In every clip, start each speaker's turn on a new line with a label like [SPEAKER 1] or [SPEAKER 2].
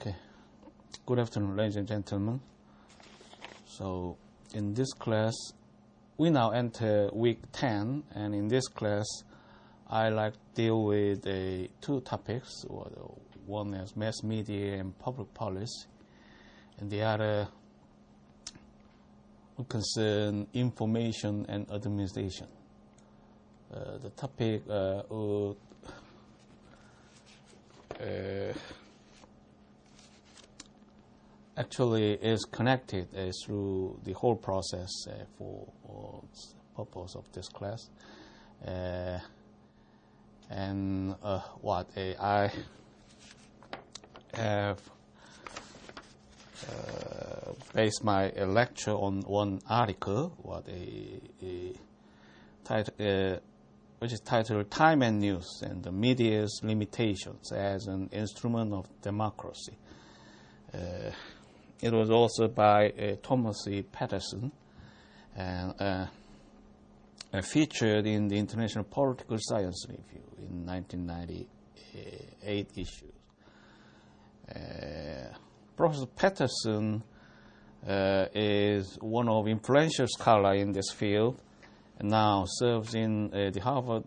[SPEAKER 1] Okay, good afternoon, ladies and gentlemen. So in this class, we now enter week 10, and in this class, I like to deal with two topics. One is mass media and public policy, and the other will concern information and administration. The topic actually is connected through the whole process for the purpose of this class. And what I have based my lecture on one article, which is titled "Time and News and the Media's Limitations as an Instrument of Democracy." It was authored by Thomas E. Patterson and featured in the International Political Science Review in 1998 issue. Professor Patterson is one of influential scholars in this field, and now serves in the Harvard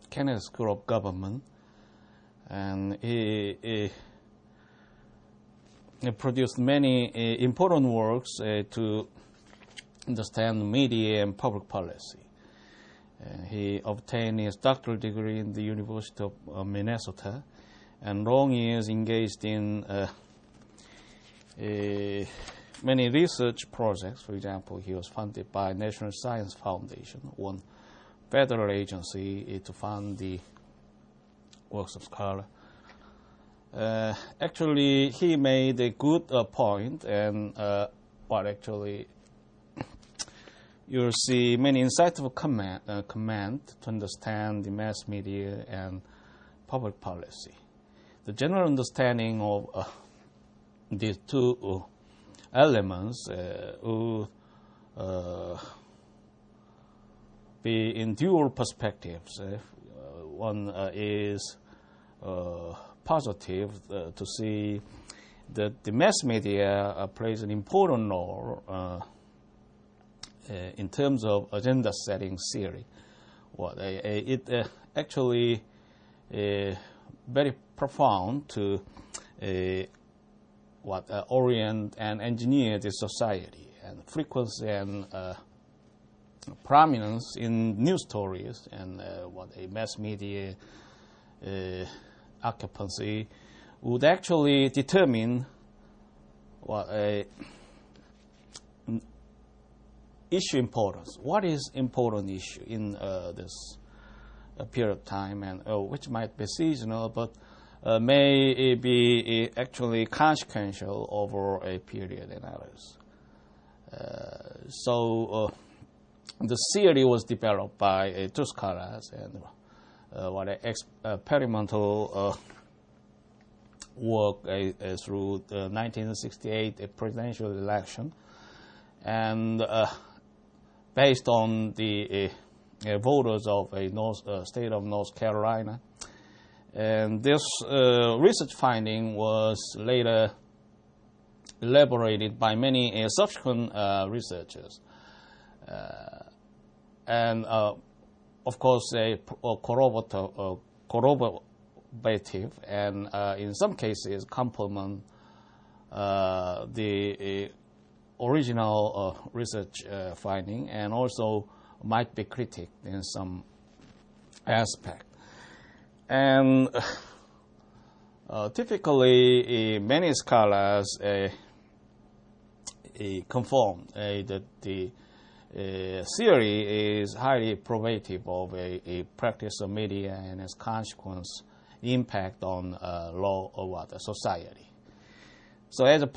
[SPEAKER 1] Kennedy School of Government, and he produced many important works to understand media and public policy. He obtained his doctoral degree in the University of Minnesota, and long years engaged in many research projects. For example, he was funded by National Science Foundation, one federal agency to fund the works of scholars. Actually, he made a good point, and actually you'll see many insightful comment to understand the mass media and public policy. The general understanding of these two elements will be in dual perspectives. One is positive to see that the mass media plays an important role in terms of agenda setting theory. It actually very profound to orient and engineer the society, and frequency and prominence in news stories and a mass media occupancy would actually determine issue importance. What is important issue in this period of time, and which might be seasonal, but may be actually consequential over a period and others. So the theory was developed by two scholars, and experimental work through the 1968 presidential election, and based on the voters of a state of North Carolina. And this research finding was later elaborated by many subsequent researchers. And of course, corroborative, and in some cases complement the original research finding, and also might be critiqued in some aspect. And typically, many scholars conform that the theory is highly probative of a practice of media and its consequence impact on law or society. So as a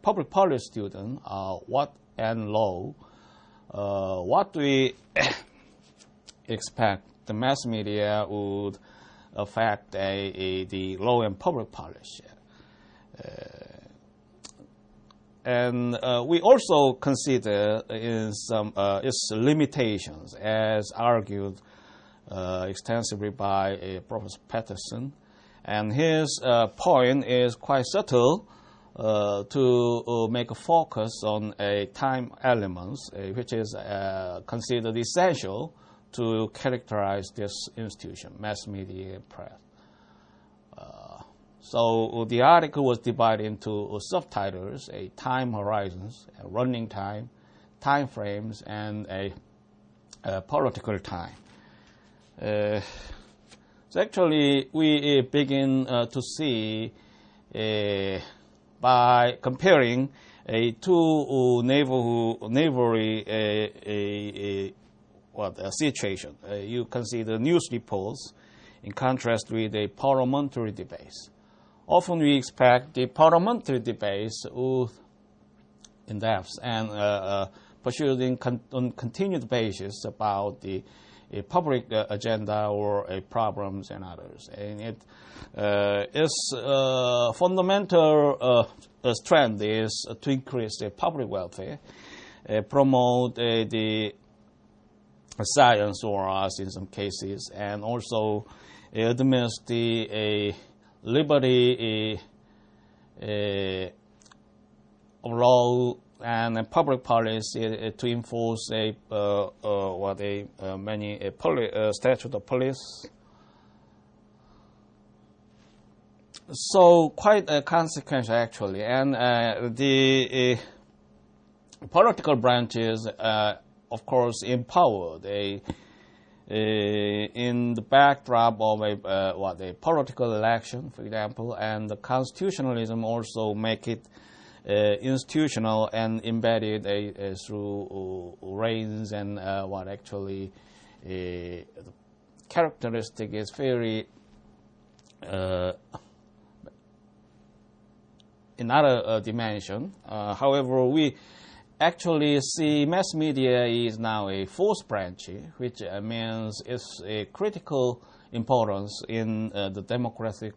[SPEAKER 1] public policy student, what do we expect the mass media would affect the law and public policy? And we also consider its limitations, as argued extensively by Professor Patterson, And his point is quite subtle to make a focus on a time elements, which is considered essential to characterize this institution, mass media press. So the article was divided into subtitles, a time horizons, a running time, time frames, and a political time. So actually, we begin to see by comparing two neighboring situation. You consider news reports in contrast with a parliamentary debates. Often we expect the parliamentary debates would in depth and pursuing on continued basis about the public agenda or problems and others. And it is fundamental strength is to increase the public welfare, promote the science or arts in some cases, and also administer the liberty of law and public policy to enforce many statute of police. So quite a consequence actually, and the political branches, of course, empowered in the backdrop of a political election, for example, and the constitutionalism also make it institutional and embedded through reigns, and the characteristic is very another dimension. However, we actually see mass media is now a fourth branch, which means it's a critical importance in the democratic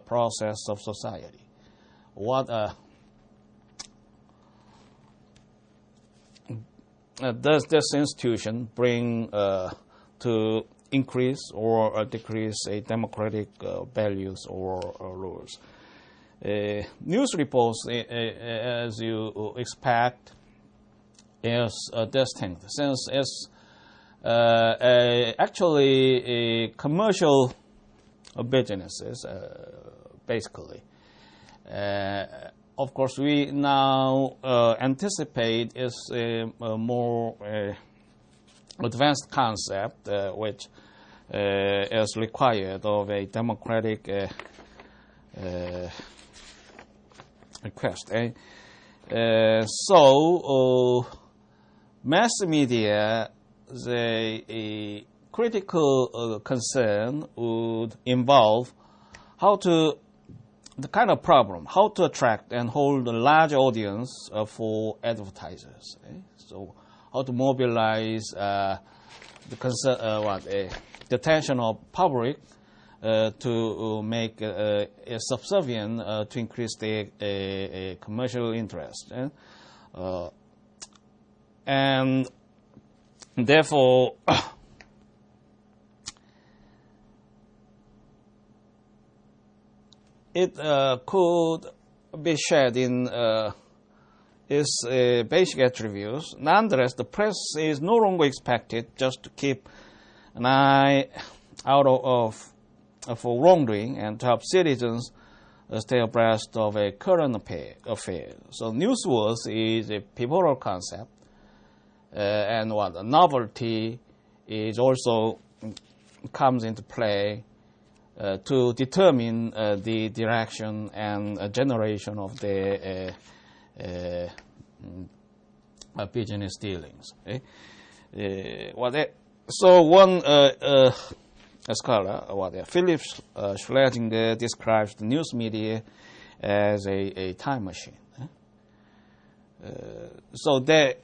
[SPEAKER 1] process of society. What does this institution bring to increase or decrease a democratic values or rules? News reports, as you expect, is distinct, since it's actually a commercial businesses, basically. Of course, we now anticipate is a more advanced concept, which is required of a democratic request. So mass media, a critical concern would involve the kind of problem, how to attract and hold a large audience for advertisers. So how to mobilize the attention of public to make subservient to increase the commercial interest. And therefore, it could be shared in its basic attributes. Nonetheless, the press is no longer expected just to keep an eye out for wrongdoing and to help citizens stay abreast of a current affair. So newsworthy is a pivotal concept, and novelty is also comes into play to determine the direction and generation of the business dealings. So one scholar, Philip Schlesinger, describes the news media as a time machine. So that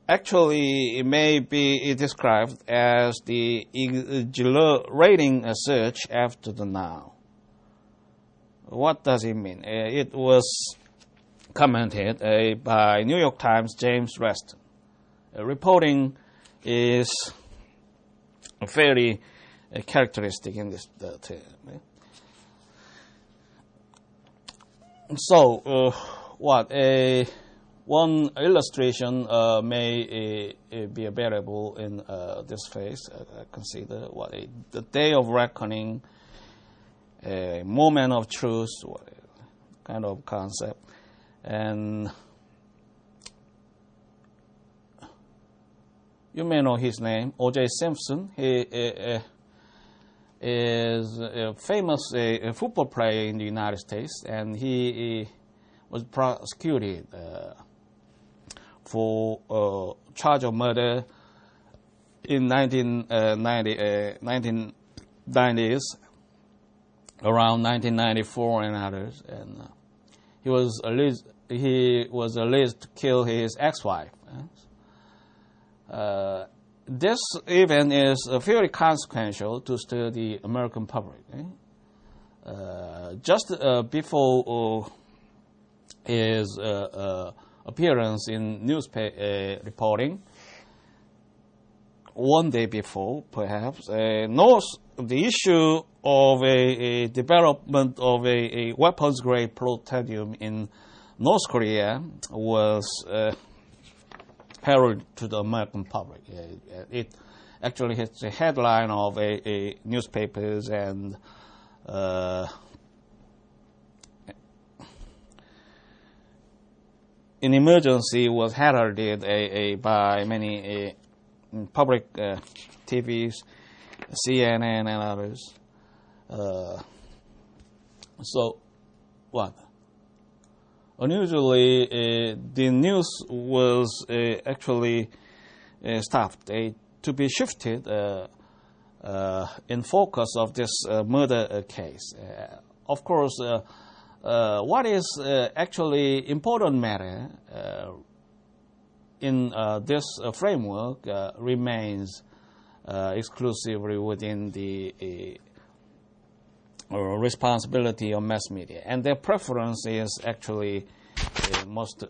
[SPEAKER 1] actually it may be described as the exhilarating search after the now. What does it mean? It was commented by New York Times' James Reston. Reporting is very characteristic in this term. So, one illustration may be available in this phase. Consider the day of reckoning, a moment of truth, kind of concept, and you may know his name, O.J. Simpson. He is a famous football player in the United States, and he was prosecuted for charge of murder in 1990s, around 1994 and others, and he was alleged to kill his ex-wife. This event is very consequential to the American public. Just before his appearance in newspaper reporting, one day before, perhaps, the issue of a development of a weapons-grade plutonium in North Korea was heralded to the American public. It actually hits the headline of a newspapers, and an emergency was heralded by many public TVs, CNN and others. So, unusually, the news was actually stopped to be shifted in focus of this murder case. Of course, what is actually important matter in this framework remains exclusively within the responsibility of mass media, and their preference is actually most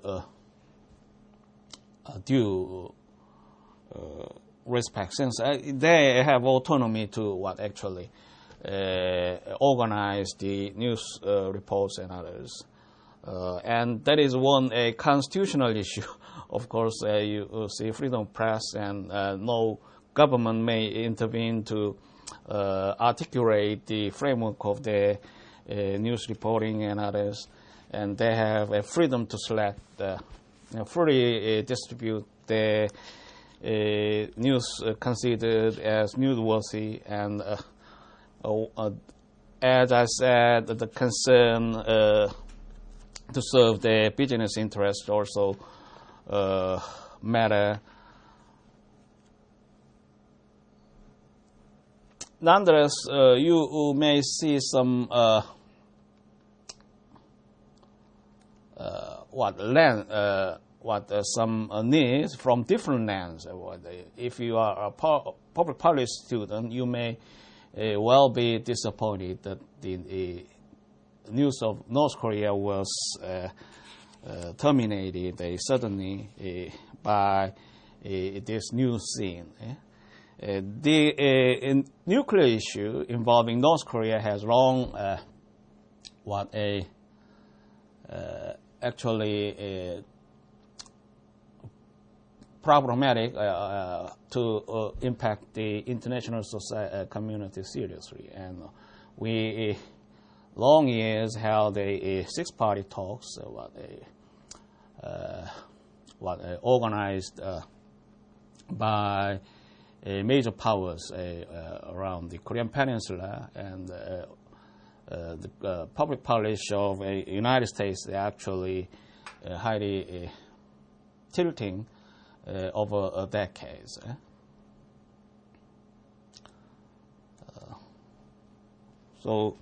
[SPEAKER 1] due respect, since they have autonomy to actually organize the news reports and others. And that is a constitutional issue. Of course, you see freedom of press, and no government may intervene to articulate the framework of the news reporting and others, and they have a freedom to select, freely distribute the news considered as newsworthy, and as I said, the concern to serve the business interest also matter. Nonetheless, you may see some some needs from different lands. If you are a public policy student, you may well be disappointed that the news of North Korea was terminated suddenly by this new scene. The nuclear issue involving North Korea has long actually problematic to impact the international community seriously, and we long years held a six-party talks, organized by major powers around the Korean Peninsula, and the public policy of the United States actually highly tilting over decades. So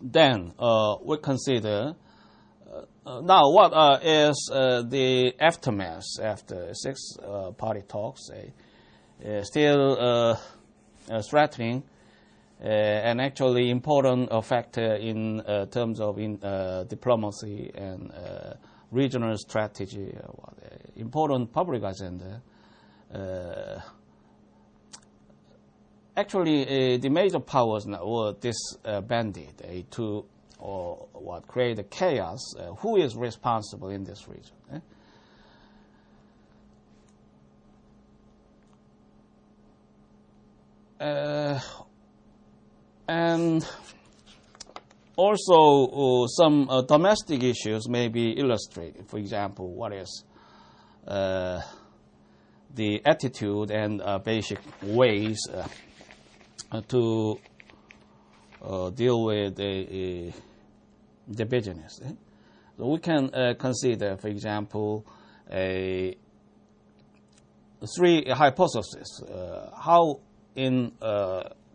[SPEAKER 1] then we consider now what is the aftermath after six-party talks, still threatening and actually important factor in terms of diplomacy and regional strategy, important public agenda actually the major powers were disbanded to create a chaos. Who is responsible in this region? And also some domestic issues may be illustrated. For example, what is the attitude and basic ways to deal with the business. So we can consider, for example, three hypotheses. How in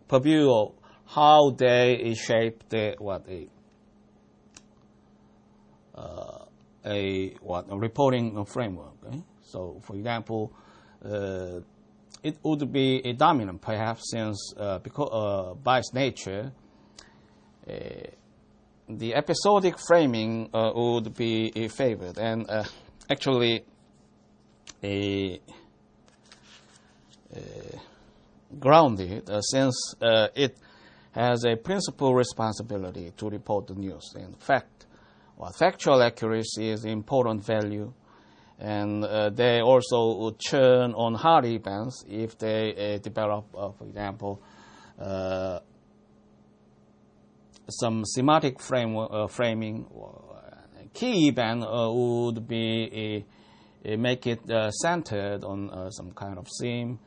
[SPEAKER 1] purview of how they shape a reporting framework. So, for example, it would be a dominant, perhaps, since because by its nature, the episodic framing would be favored, and actually grounded, since it has a principal responsibility to report the news. In fact, factual accuracy is an important value, and they also would churn on hard events if they develop, for example, some semantic framing. Key event would be make it centered on some kind of theme,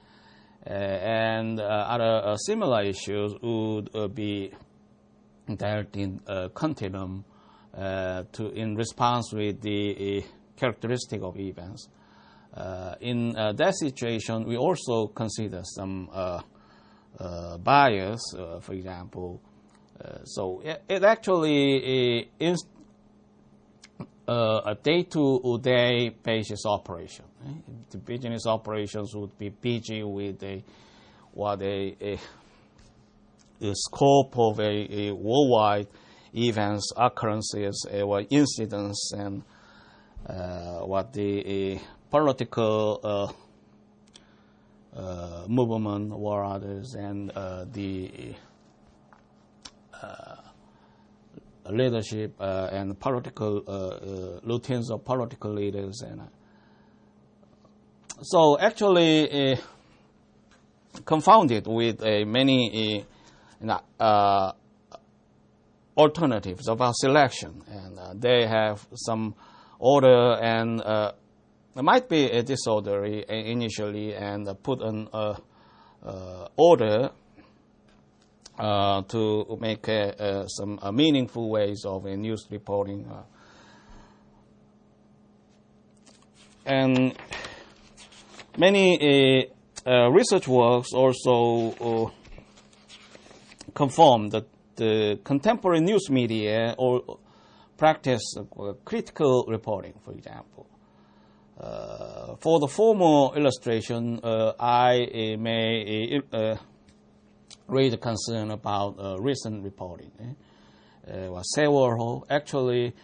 [SPEAKER 1] and other similar issues would be dealt in continuum in response with the characteristic of events. In that situation, we also consider some bias, for example. So it actually is a day-to-day basis operation. The business operations would be busy with the scope of a worldwide events, occurrences, or incidents, and what the political movement or others, and the leadership and political routines of political leaders, and so actually confounded with many alternatives about selection, and they have some order, and there might be a disorder initially, and put an order to make some meaningful ways of news reporting. And many research works also confirm that the contemporary news media or practice critical reporting, for example. For the former illustration, I may raise a concern about recent reporting. Several, actually,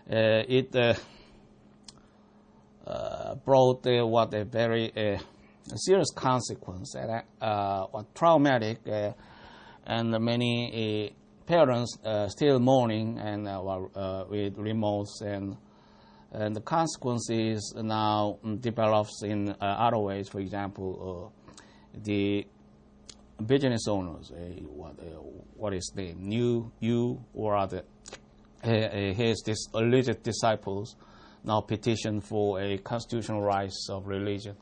[SPEAKER 1] it brought a very serious consequence, traumatic, and many parents still mourning and with remorse, and the consequences now develops in other ways. For example, the business owners, what is the you or other his alleged disciples now petition for a constitutional rights of religion.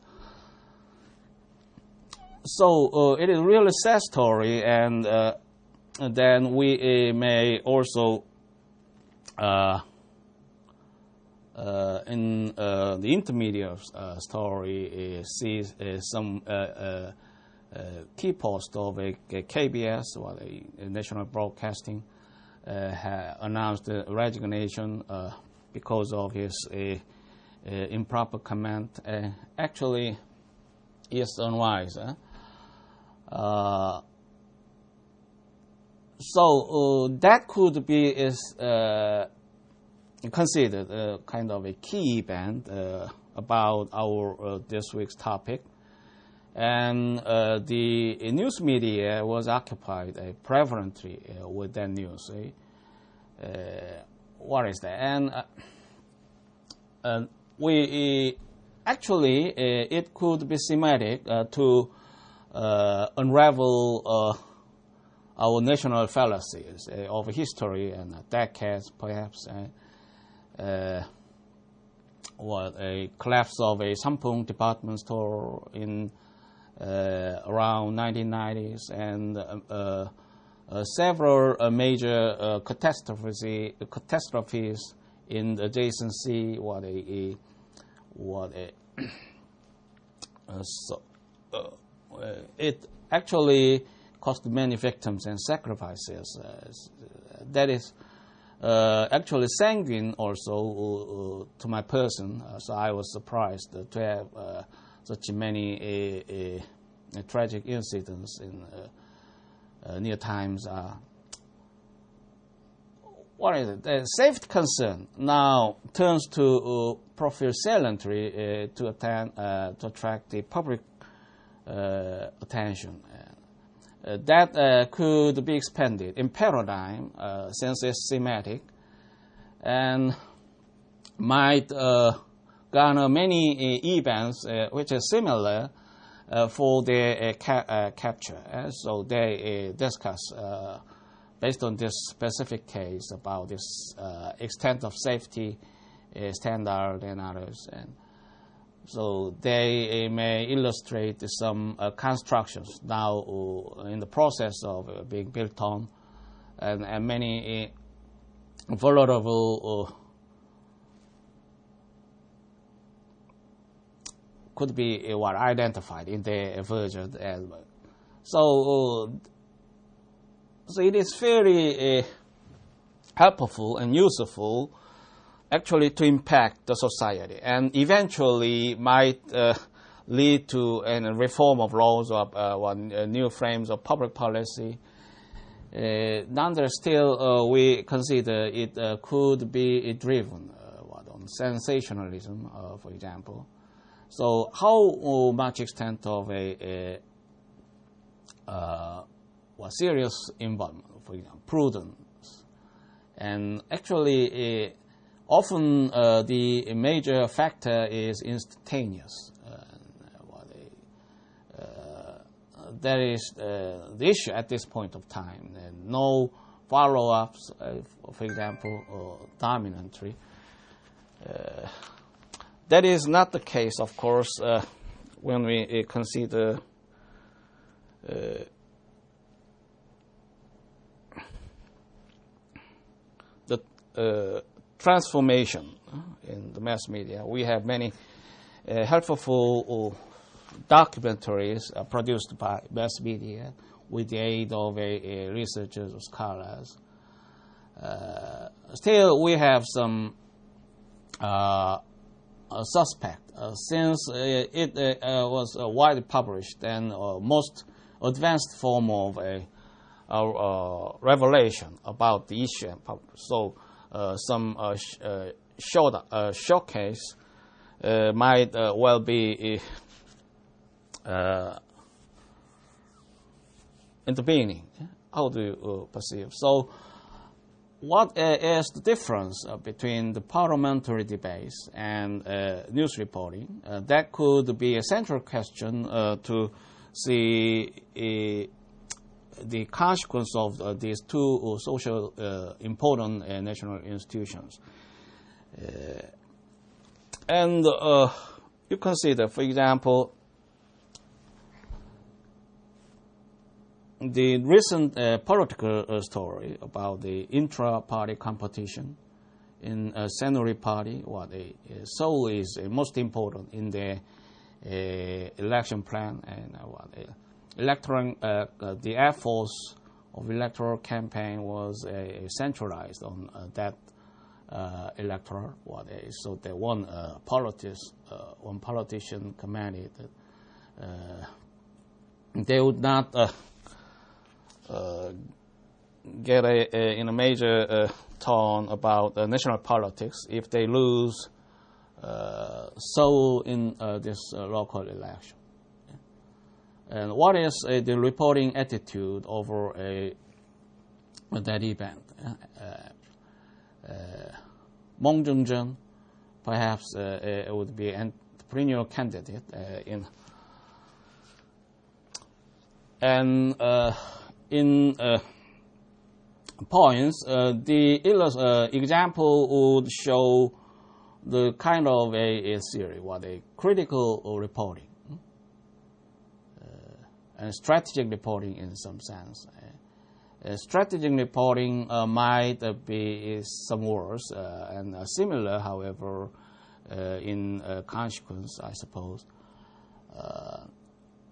[SPEAKER 1] So it is really sad story, and then we may also in the intermediate story see some key post of a KBS, or a national broadcasting, announced resignation because of his improper comment. Actually, is unwise. So that could be considered kind of a key event about our this week's topic. and the news media was occupied prevalently with that news. What is that? And we actually it could be semantic to unravel our national fallacies of history and decades, perhaps. What a collapse of a Sampung department store in around 1990s, and several major catastrophes in the adjacency. It actually cost many victims and sacrifices. That is actually sanguine also to my person. So I was surprised to have such many tragic incidents in near times. What is it? The safety concern now turns to profile saliently to attract the public attention. That could be expanded in paradigm since it's semantic, and might garner many events which are similar for their capture. So they discuss based on this specific case about this extent of safety standard and others, and so they may illustrate some constructions now in the process of being built on, and many vulnerable could be identified in the version as well. So it is very helpful and useful actually to impact the society, and eventually might lead to a reform of laws or new frames of public policy. Nonetheless, still we consider it could be driven on sensationalism, for example. So how much extent of a serious involvement, for example, prudence, and actually often the major factor is instantaneous. That is the issue at this point of time. No follow-ups, for example, dominantly. That is not the case, of course, when we consider the transformation in the mass media. We have many helpful documentaries produced by mass media with the aid of researchers or scholars. Still, we have some suspect since it was widely published and most advanced form of a revelation about the issue. So some showcase might well be intervening. How do you perceive? So what is the difference between the parliamentary debates and news reporting? That could be a central question to see the consequence of these two social important national institutions. And you consider, for example, the recent political story about the intra-party competition in Senuri Party. Seoul is most important in the election plan, and the efforts of electoral campaign was centralized on that electoral. So the one politician commanded they would not get in a major tone about national politics if they lose Seoul in this local election. And what is the reporting attitude over that event? Mong Jung-jun, perhaps would be an entrepreneurial candidate in points, the example would show the kind of a theory, what a critical reporting and strategic reporting in some sense. Strategic reporting might be some worse and similar, however, in consequence, I suppose.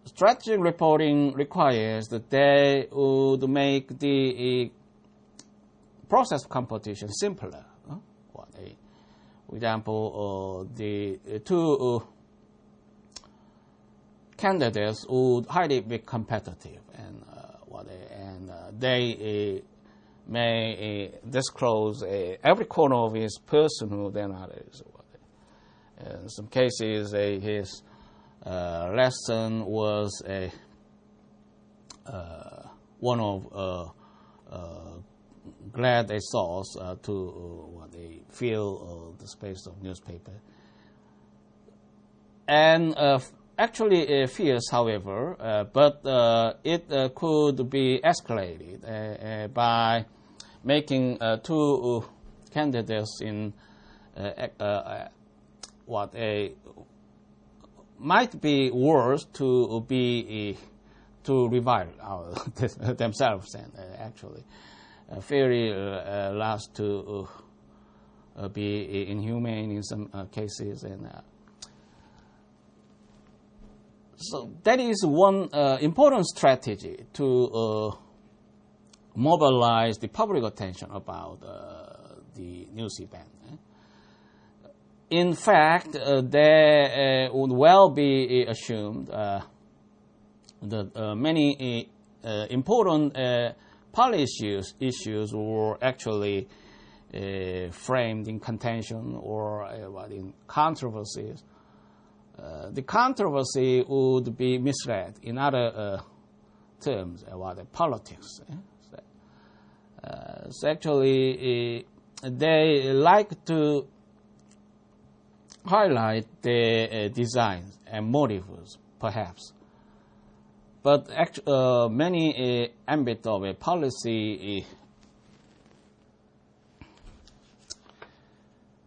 [SPEAKER 1] Strategic reporting requires that they would make the process of competition simpler. For example, the two candidates would highly be competitive, and they may disclose every corner of his personhood and others. In some cases, his lesson was one of glad a source to fill the space of newspaper. And actually fierce, however, but it could be escalated by making two candidates in might be worse to revile themselves, and actually very last to be inhumane in some cases, and so that is one important strategy to mobilize the public attention about the news event. In fact, there would well be assumed that many important policy issues were actually framed in contention or in controversies. The controversy would be misread in other terms, politics. So actually, they like to highlight the designs and motives, perhaps. But many ambit of a policy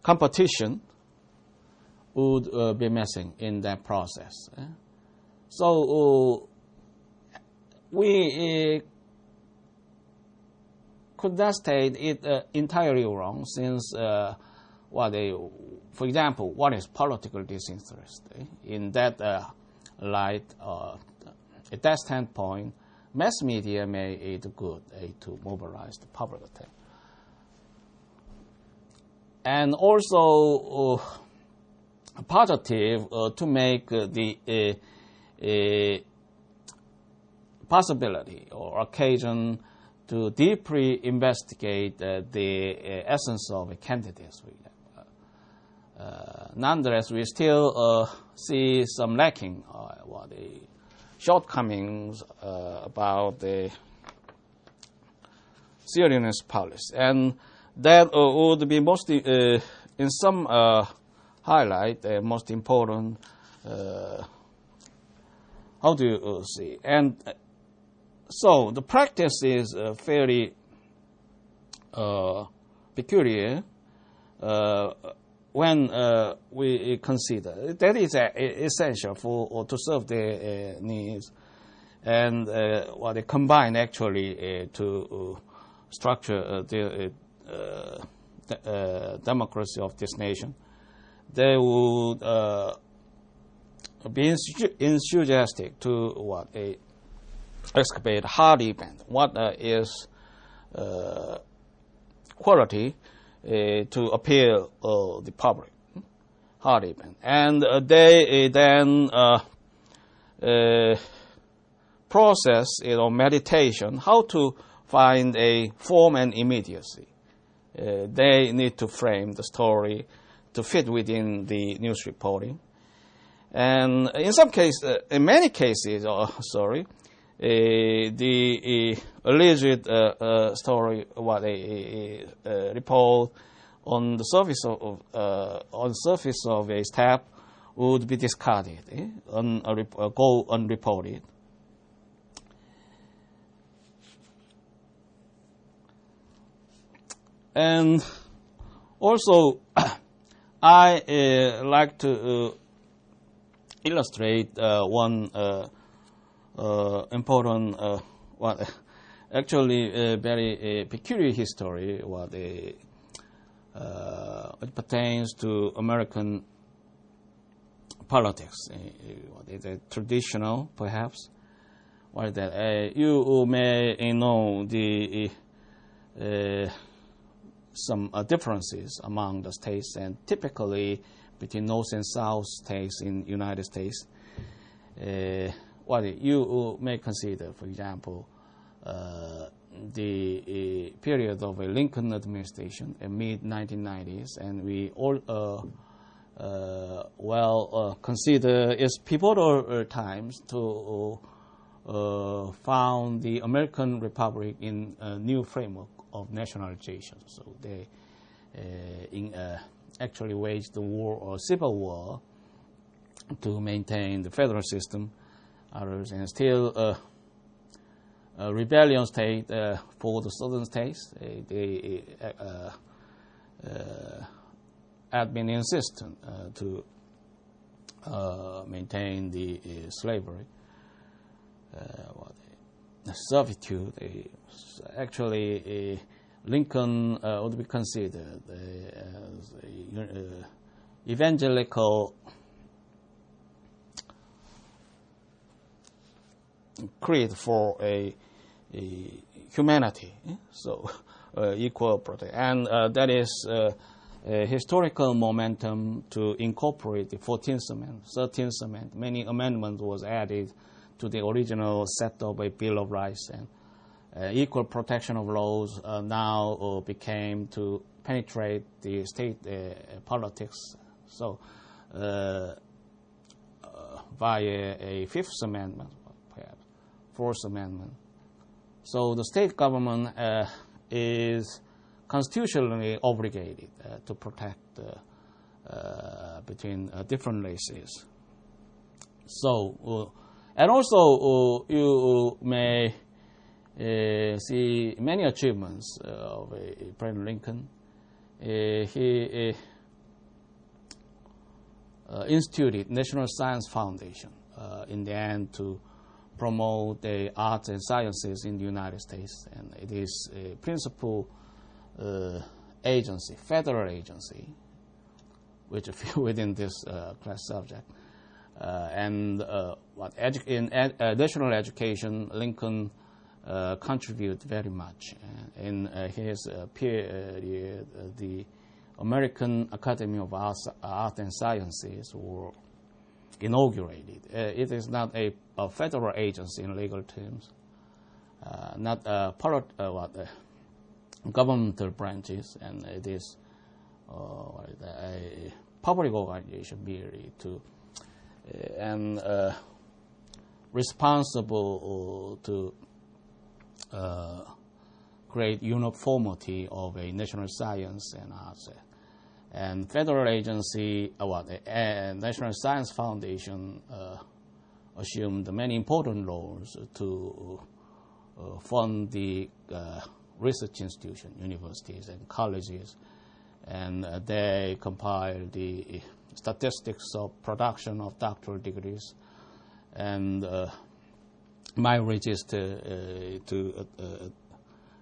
[SPEAKER 1] competition would be missing in that process. So we could not state it entirely wrong, since for example, what is political disinterest? In that light, at that standpoint, mass media may do good to mobilize the public attention. And also positive to make the possibility or occasion to deeply investigate the essence of a candidate. Nonetheless, we still see some lacking, the shortcomings about the seriousness policy, and that would be most in some highlight most important. How do you see? And so the practice is fairly peculiar when we consider that is essential to serve their needs, and they combine actually to structure the democracy of this nation. They would be enthusiastic to excavate hard event. What is quality to appeal the public, hard event, and they then process meditation, how to find a form and immediacy. They need to frame the story to fit within the news reporting, And in some cases, in many cases, the alleged story, what a report on the surface of a step would be discarded, go unreported. And also, I like to illustrate one important, very peculiar history, it pertains to American politics. Traditional, perhaps. You may know the some differences among the states, and typically between North and South states in the United States. You may consider, for example, the period of a Lincoln administration in mid-1990s, and we all consider its pivotal times to found the American Republic in a new framework of nationalization. So they actually waged the war or civil war to maintain the federal system. Others, and still a rebellion state for the southern states. They had been insistent to maintain the slavery, servitude. Actually, Lincoln would be considered as evangelical creed for a humanity, so equal protection, and that is a historical momentum to incorporate the 14th Amendment, 13th Amendment. Many amendments was added to the original set of a Bill of Rights, and equal protection of laws now became to penetrate the state politics. So via a Fifth Amendment, perhaps Fourth Amendment. So the state government is constitutionally obligated to protect between different races. So, and also you may see many achievements of President Lincoln. He instituted National Science Foundation in the end to promote the arts and sciences in the United States, and it is a principal agency, federal agency, which fit within this class subject. In additional education, Lincoln contributed very much. In his period, the American Academy of Arts and Sciences were inaugurated. It is not a federal agency in legal terms, not governmental branches, and it is a public organization merely to and responsible to create uniformity of a national science and arts. And federal agency, National Science Foundation assumed many important roles to fund the research institutions, universities, and colleges, and they compiled the statistics of production of doctoral degrees, and my register to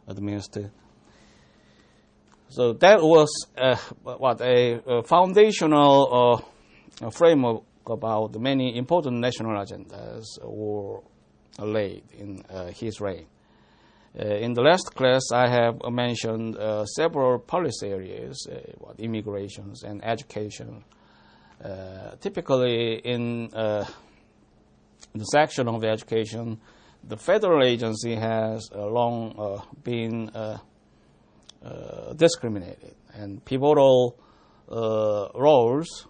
[SPEAKER 1] administer. So that was a foundational framework about the many important national agendas were laid in his reign. In the last class, I have mentioned several policy areas, immigrations and education. Typically, in the section of education, the federal agency has long been discriminated, and pivotal roles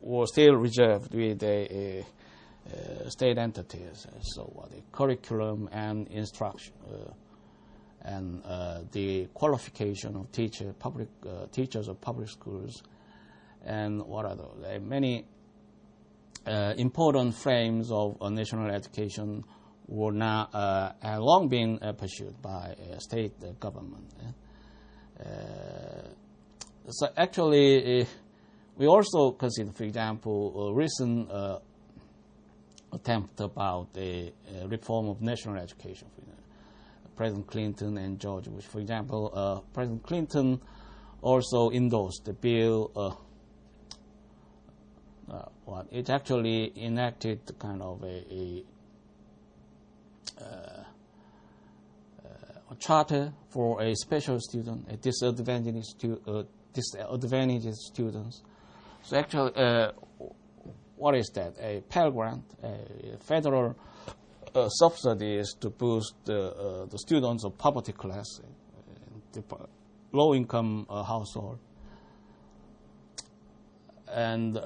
[SPEAKER 1] were still reserved with the state entities. So the curriculum and instruction and the qualification of teachers of public schools, and what are those? Many important frames of national education were now have long been pursued by state government. So actually, we also consider, for example, a recent attempt about the reform of national education. President Clinton and George Bush, for example, President Clinton also endorsed the bill. It actually enacted kind of a charter for a special student, a disadvantaged students. So actually, what is that? A Pell Grant, a federal subsidies to boost the students of poverty class, low-income household, and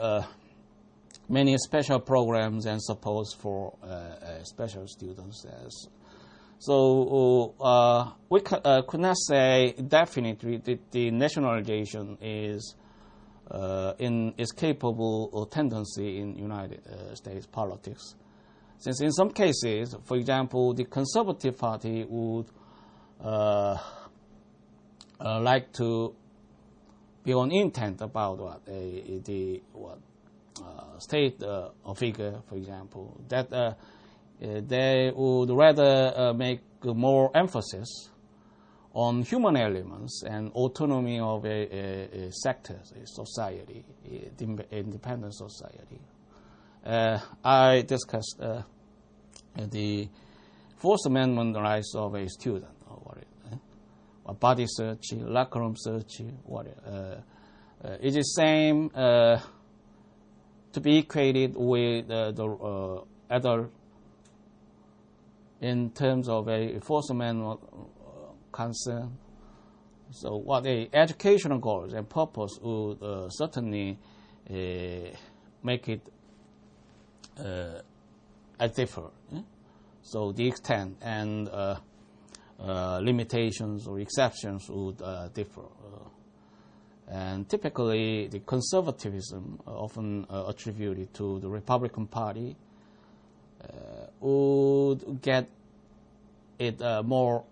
[SPEAKER 1] many special programs and supports for special students. So we could not say definitely that the nationalization is in its capable tendency in United States politics. Since in some cases, for example, the Conservative Party would like to be on intent about state figure, for example, that they would rather make more emphasis on human elements and autonomy of a sector, a society, independent society. I discussed the Fourth Amendment rights of a student, or body search, locker room search, it is same to be equated with the adult in terms of a Fourth Amendment concern. So what the educational goals and purpose would certainly make it differ. So the extent and limitations or exceptions would differ. And typically, the conservatism often attributed to the Republican Party would get it more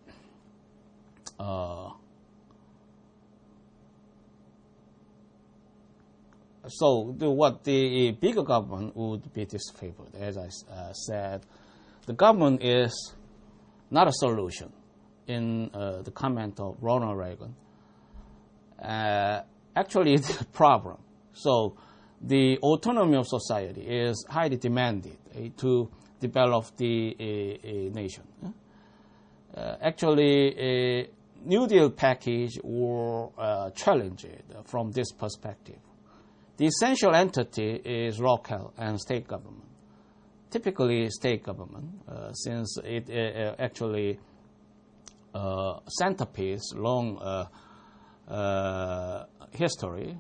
[SPEAKER 1] so what the bigger government would be disfavored. As I said, the government is not a solution in the comment of Ronald Reagan. Actually, it's a problem. So the autonomy of society is highly demanded to develop the nation. Actually, a New Deal package were challenged from this perspective. The essential entity is local and state government. Typically, state government, since it actually centerpiece long history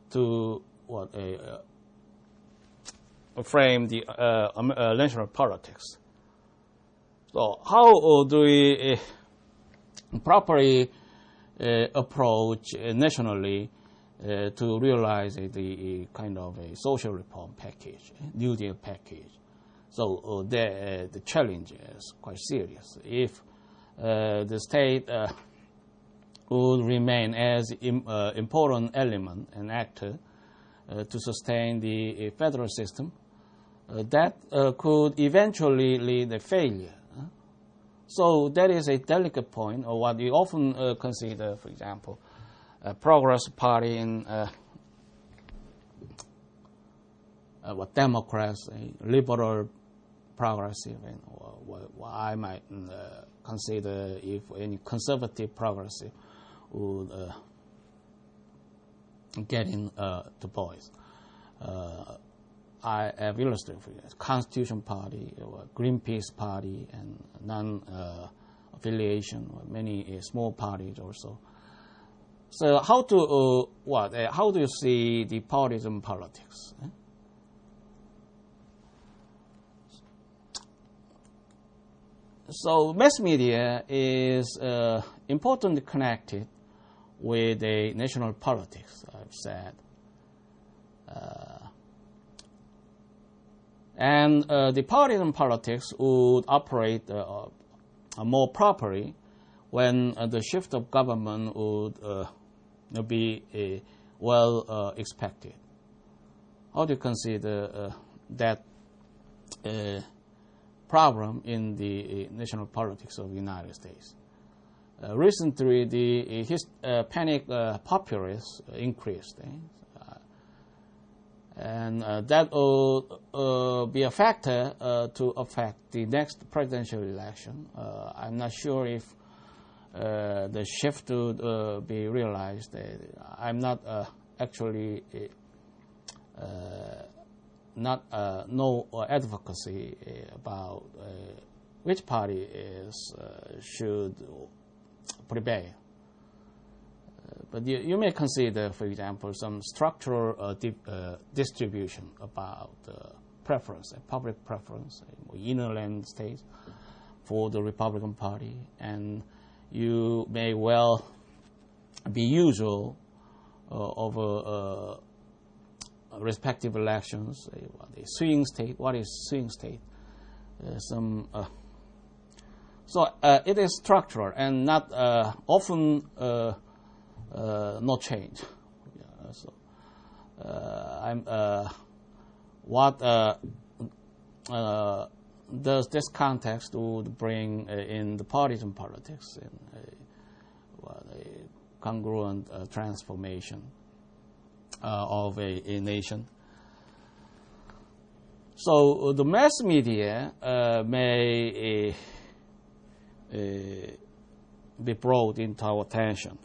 [SPEAKER 1] to frame the national politics. So how do we properly approach nationally to realize the kind of a social reform package, New Deal package? So the challenge is quite serious. If the state would remain as important element and actor to sustain the federal system, that could eventually lead to failure. So that is a delicate point, or what we often consider, for example, a Progress Party in Democrats, a liberal progressive, and what I might consider if any conservative progressive would get in to boys. I have illustrated for you Constitution Party, or Greenpeace Party, and non-affiliation, or many small parties also. So how to how do you see the partisan politics? So mass media is importantly connected with the national politics, I've said. And the partisan politics would operate more properly when the shift of government would be well expected. How do you consider that problem in the national politics of the United States? Recently, the Hispanic populists increased, and that will be a factor to affect the next presidential election. I'm not sure if the shift would be realized. I'm not actually no advocacy about which party should prevail. But you may consider, for example, some structural distribution about preference, public preference in inland states for the Republican Party, and you may well be usual over respective elections. The swing state, what is swing state? So it is structural and not often no change. What does this context would bring in the partisan politics in a congruent transformation of a nation? So the mass media may be brought into our attention.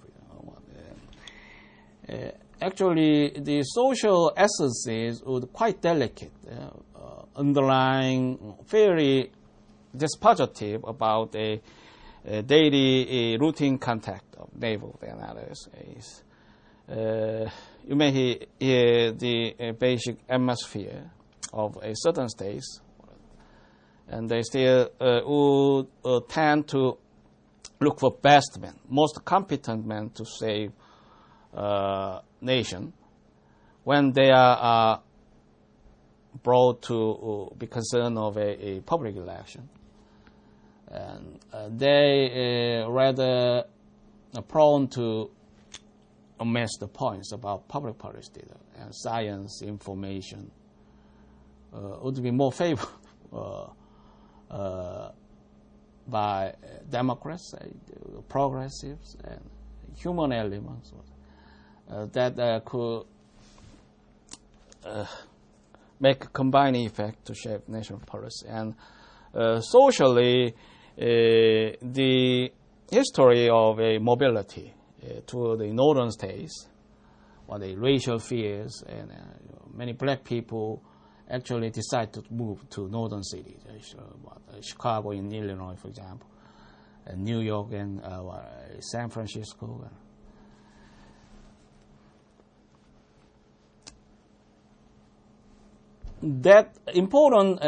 [SPEAKER 1] Actually, the social essences would quite delicate, underlying very dispositive about a daily routine contact of neighbors and others. You may hear the basic atmosphere of a certain states, and they still would tend to look for best men, most competent men to save nation when they are brought to be concerned of a public election. And they rather prone to miss the points about public policy data and science information would be more favored by Democrats, progressives, and human elements that could make a combined effect to shape national policy. And socially, the history of a mobility to the northern states, or the racial fears, and many black people actually decide to move to northern cities, Chicago in Illinois, for example, and New York and San Francisco. That important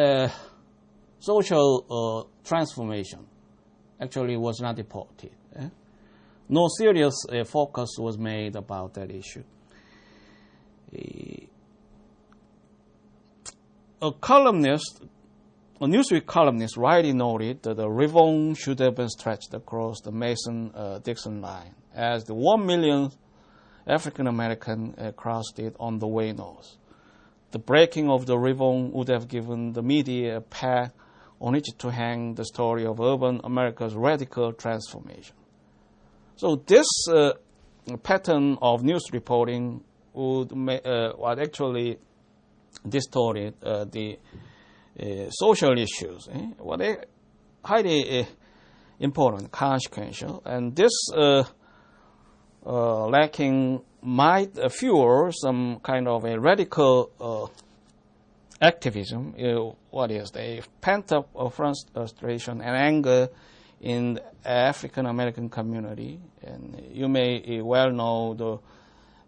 [SPEAKER 1] social transformation actually was not reported. No serious focus was made about that issue. A Newsweek columnist rightly noted that the ribbon should have been stretched across the Mason-Dixon line, as the 1 million African American crossed it on the way north. The breaking of the ribbon would have given the media a peg on which to hang the story of urban America's radical transformation. So this pattern of news reporting would actually distorted the social issues. What are highly important, consequential, and this lacking might fuel some kind of a radical activism. What is the pent-up frustration and anger in the African American community. And you may well know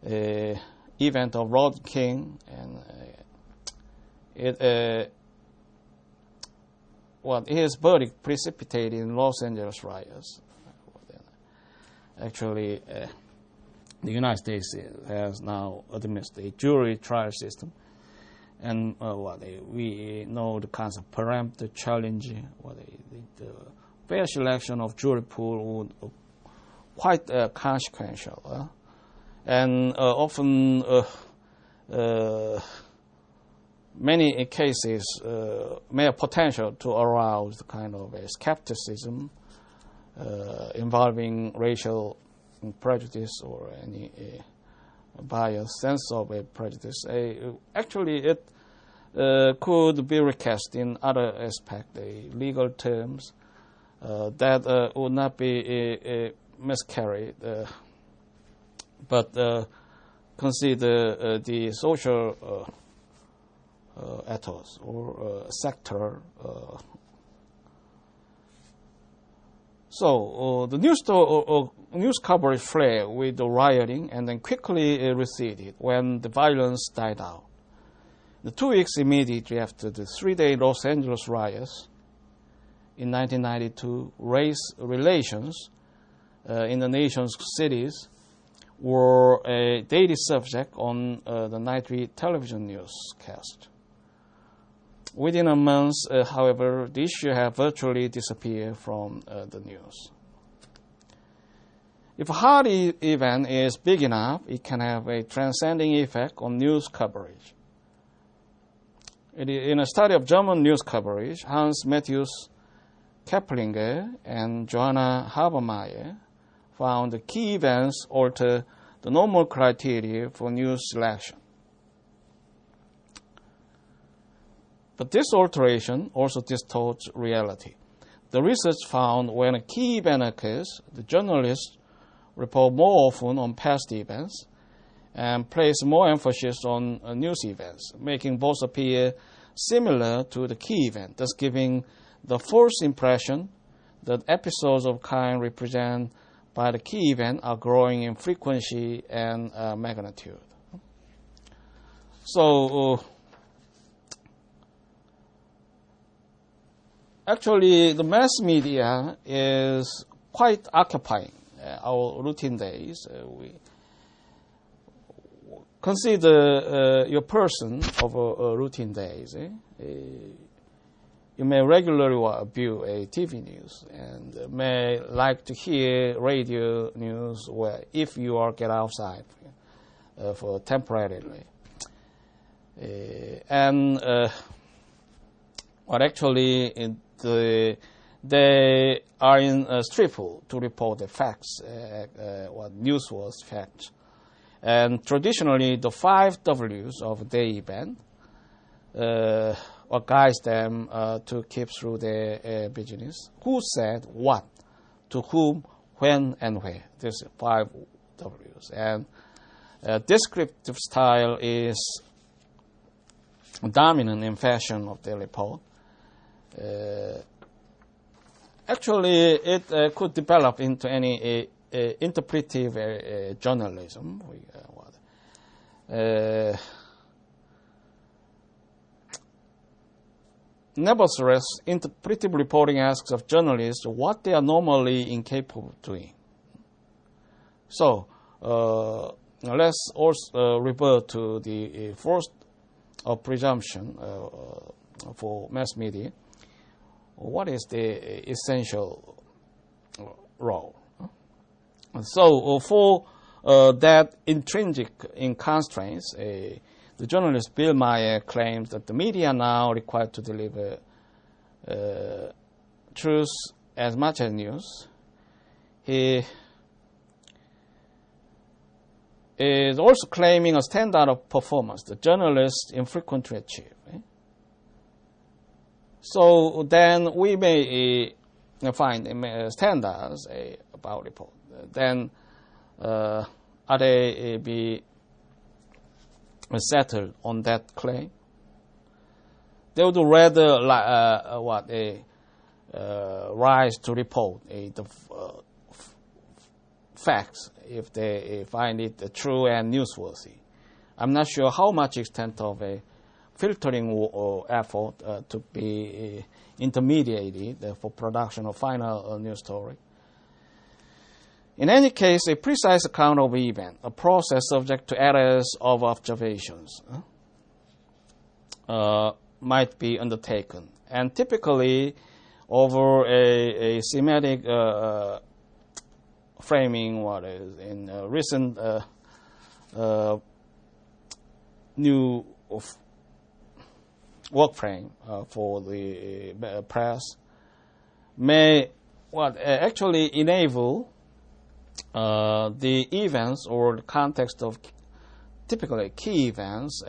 [SPEAKER 1] the event of Rodney King, and his verdict precipitated in Los Angeles riots. Actually, the United States has now administered a jury trial system, and we know the concept of preemptive challenge. The fair selection of jury pool would quite consequential, and often many cases may have potential to arouse the kind of skepticism involving racial prejudice or any bias sense of a prejudice. Actually, it could be recast in other aspects, legal terms that would not be miscarried, but consider the social ethos or sector. So the news coverage flared with the rioting and then quickly receded when the violence died out. The 2 weeks immediately after the 3-day Los Angeles riots in 1992, race relations in the nation's cities were a daily subject on the nightly television newscast. Within a month, however, the issue had virtually disappeared from the news. If a hard event is big enough, it can have a transcending effect on news coverage. In a study of German news coverage, Hans Matthias Keplinger and Johanna Habermeyer found the key events alter the normal criteria for news selection. But this alteration also distorts reality. The research found when a key event occurs, the journalists report more often on past events and place more emphasis on news events, making both appear similar to the key event, thus giving the false impression that episodes of kind represented by the key event are growing in frequency and magnitude. So, actually, the mass media is quite occupying our routine days. We consider your person of routine days. You may regularly view a TV news and may like to hear radio news if you are get outside for temporarily. Actually, they are in a struggle to report the facts, what news was facts. And traditionally, the 5 W's of the event what guides them to keep through their business. Who said what, to whom, when, and where. These 5 W's. And descriptive style is dominant in fashion of the report. Actually, it could develop into any interpretive journalism. Nevertheless, interpretive reporting asks of journalists what they are normally incapable of doing. So, let's also revert to the first presumption for mass media. What is the essential role? So, for that intrinsic in constraints, the journalist Bill Meyer claims that the media are now required to deliver truth as much as news. He is also claiming a standard of performance that journalists infrequently achieve. So then we may find standards about report. Then are they be settled on that claim? They would rather rights to report the facts if they find it true and newsworthy. I'm not sure how much extent of a filtering effort to be intermediated for production of final news story. In any case, a precise account of an event, a process subject to errors of observations, might be undertaken. And typically, over a semantic framing, what is in recent new work frame for the press, may actually enable the events or the context of typically key events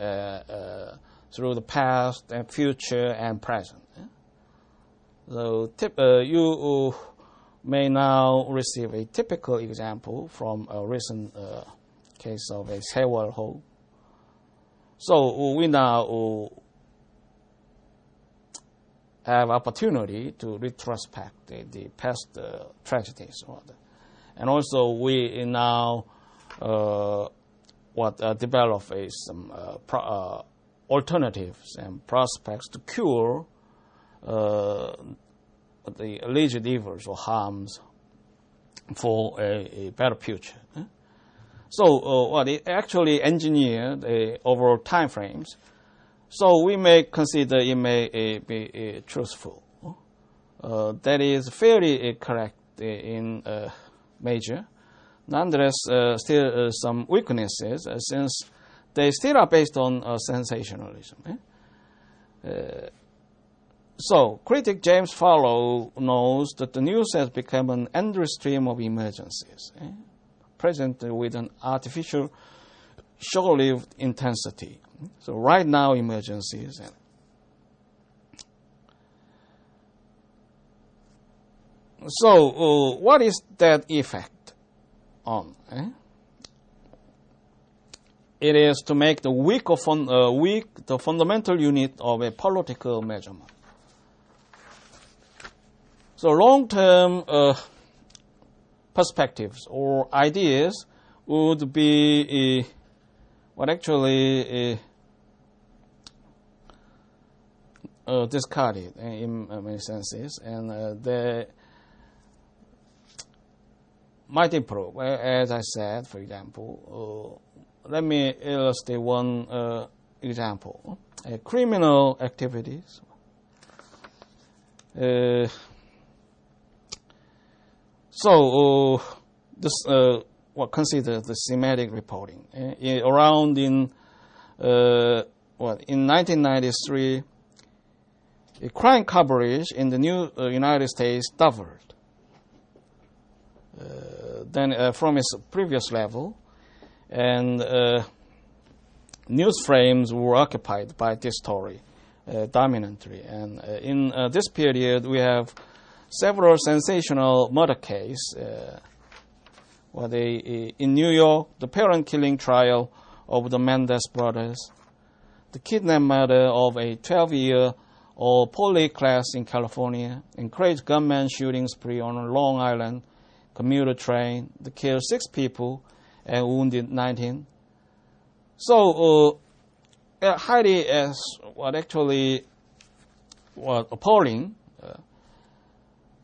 [SPEAKER 1] through the past and future and present. So you may now receive a typical example from a recent case of a Sewol Ho. So we now have opportunity to retrospect the past tragedies. And also we now develop some alternatives and prospects to cure the alleged evils or harms for a better future. So it actually engineered overall time frames. So we may consider it may be truthful. That is fairly correct in major. Nonetheless, still some weaknesses since they still are based on sensationalism. So, critic James Fallow knows that the news has become an endless stream of emergencies, present with an artificial, short-lived intensity. So, right now, emergencies. So, what is that effect on? It is to make the weak the fundamental unit of a political measurement. So long-term perspectives or ideas would be discarded in many senses, and they might improve. As I said, for example, let me illustrate one example. Criminal activities. So this consider the semantic reporting. Around in 1993, crime coverage in the United States doubled. Then from its previous level, and news frames were occupied by this story dominantly. And in this period, we have several sensational murder cases. In New York, the parent-killing trial of the Mendez brothers, the kidnap murder of a 12-year-old poly class in California, and crazy gunman shooting spree on a Long Island commuter train that killed 6 people and wounded 19. So, highly appalling.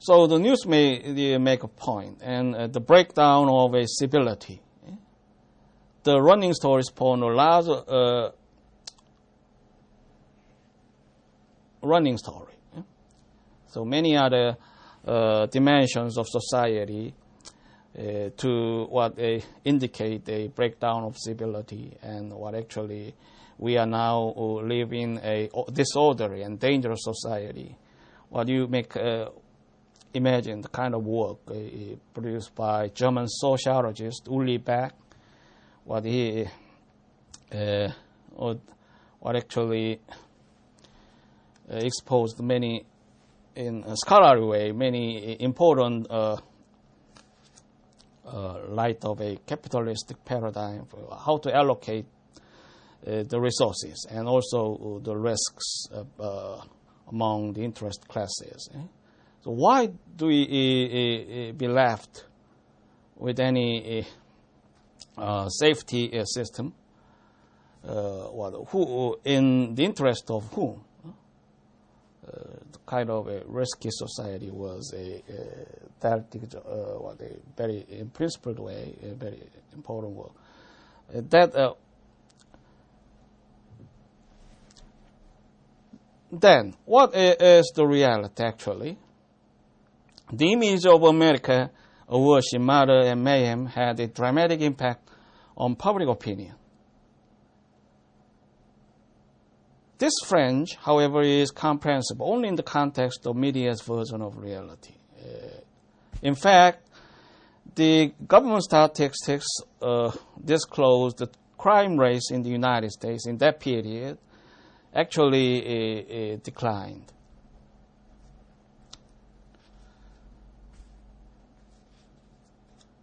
[SPEAKER 1] So the news may make a point, and the breakdown of a civility. The running stories porn a large running story. So many other dimensions of society to indicate a breakdown of civility, and actually we are now live in a disorderly and dangerous society. You make imagine the kind of work produced by German sociologist Uli Beck, he actually exposed many, in a scholarly way, many important light of a capitalistic paradigm for how to allocate the resources and also the risks among the interest classes. So why do we be left with any safety system? Who, in the interest of whom? Kind of a risky society was a very in principled way, a very important work. Then, what is the reality actually? The image of America awash in murder and mayhem had a dramatic impact on public opinion. This fringe, however, is comprehensible only in the context of media's version of reality. In fact, the government statistics disclosed the crime rates in the United States in that period actually declined.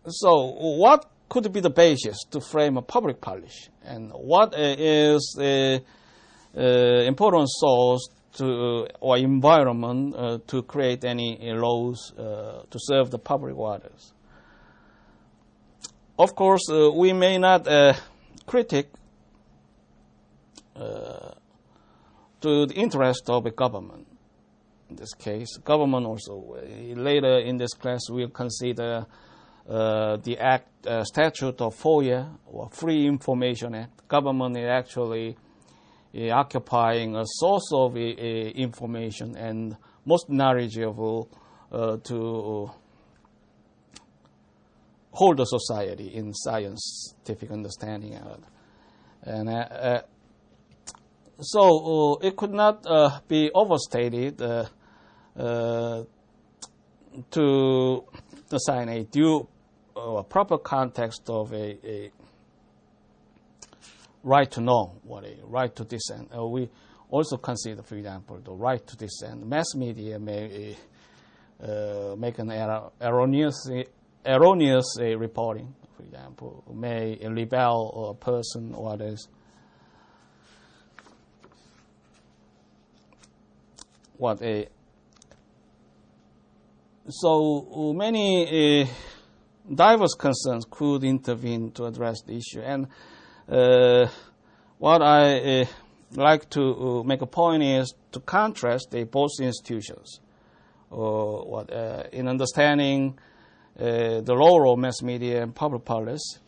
[SPEAKER 1] So, what could be the basis to frame a public policy, and what is the important source to or environment to create any laws to serve the public waters? Of course, we may not critique to the interest of a government. In this case, government also. Later in this class, we'll consider the statute of FOIA, or Free Information Act. Government is actually occupying a source of information and most knowledgeable to hold the society in scientific understanding. And so it could not be overstated to assign a due proper context of a right to know, a right to dissent. We also consider, for example, the right to dissent. Mass media may make an erroneous reporting, for example, may libel a person or others. So many diverse concerns could intervene to address the issue, and what I like to make a point is to contrast both institutions. In understanding the role of mass media and public policy.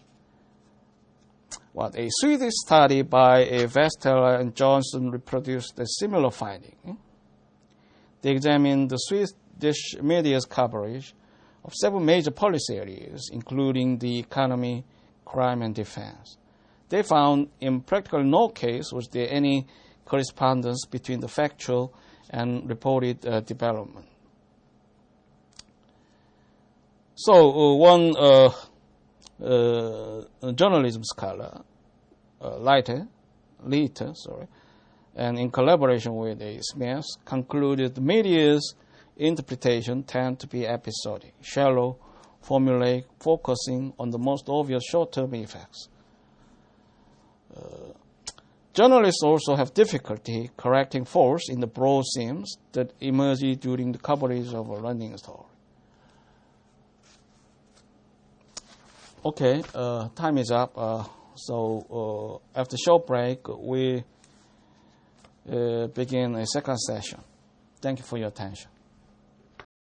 [SPEAKER 1] A Swedish study by Westerler and Johnson reproduced a similar finding. They examined the Swedish media's coverage of several major policy areas, including the economy, crime, and defense. They found in practically no case was there any correspondence between the factual and reported development. So one journalism scholar, Leiter, and in collaboration with Smith, concluded the media's interpretation tend to be episodic, shallow, formulaic, focusing on the most obvious short-term effects. Journalists also have difficulty correcting faults in the broad themes that emerge during the coverage of a running story. Okay, time is up. So after short break, we begin a second session. Thank you for your attention.